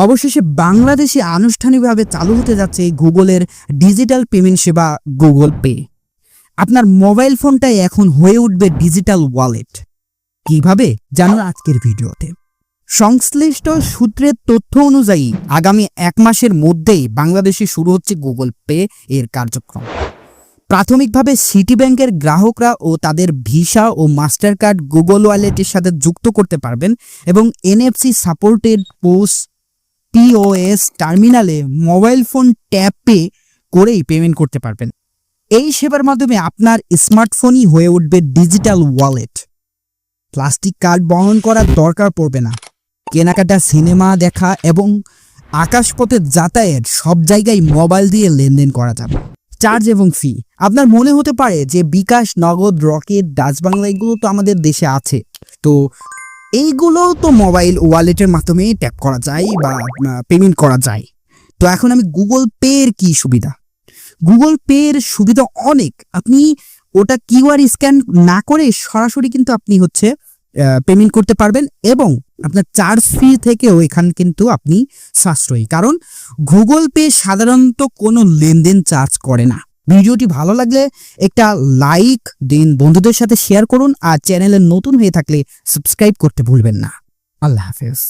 অবশেষে বাংলাদেশে আনুষ্ঠানিকভাবে চালু হতে যাচ্ছে গুগলের ডিজিটাল পেমেন্ট সেবা গুগল পে। আপনার মোবাইল ফোনটাই এখন হয়ে উঠবে ডিজিটাল ওয়ালেট। কিভাবে জানুন আজকের ভিডিওতে। সংশ্লিষ্ট সূত্রের তথ্য অনুযায়ী আগামী 1 মাসের মধ্যেই বাংলাদেশে শুরু হচ্ছে গুগল পে এর কার্যক্রম। প্রাথমিকভাবে সিটি ব্যাংকের গ্রাহকরা ও তাদের ভিসা ও মাস্টার কার্ড গুগল ওয়ালেটের সাথে যুক্ত করতে পারবেন এবং এনএফসি সাপোর্টেড পিওএস টার্মিনালে মোবাইল ফোন ট্যাপ পে করেই পেমেন্ট করতে পারবেন। এই সেবার মাধ্যমে আপনার স্মার্টফোনই হয়ে উঠবে ডিজিটাল ওয়ালেট। প্লাস্টিক কার্ড বহন করার দরকার পড়বে না। কেনাকাটা, সিনেমা দেখা এবং আকাশপথে যাতায়াত সব জায়গায় মোবাইল দিয়ে লেনদেন করা যাবে। চার্জ এবং ফি, আপনার মনে হতে পারে যে বিকাশ, নগদ, রকেট, ডাচ বাংলা এগুলো তো আমাদের দেশে আছে, তো এইগুলো তো মোবাইল ওয়ালেটের মাধ্যমে ট্যাপ করা যায় বা পেমেন্ট করা যায়। তো এখন আমি গুগল পে এর কি সুবিধা। গুগল পে এর সুবিধা অনেক। আপনি ওটা কিউআর স্ক্যান না করে সরাসরি কিন্তু আপনি পেমেন্ট করতে পারবেন এবং আপনার চার্জ ফি থেকেও এখানে কিন্তু আপনি সাশ্রয়ী, কারণ গুগল পে সাধারণত কোনো লেনদেন চার্জ করে না। ভিডিওটি ভালো লাগলে একটা লাইক দিন, বন্ধুদের সাথে শেয়ার করুন, আর চ্যানেলে নতুন হয়ে থাকলে সাবস্ক্রাইব করতে ভুলবেন না। আল্লাহ হাফেজ।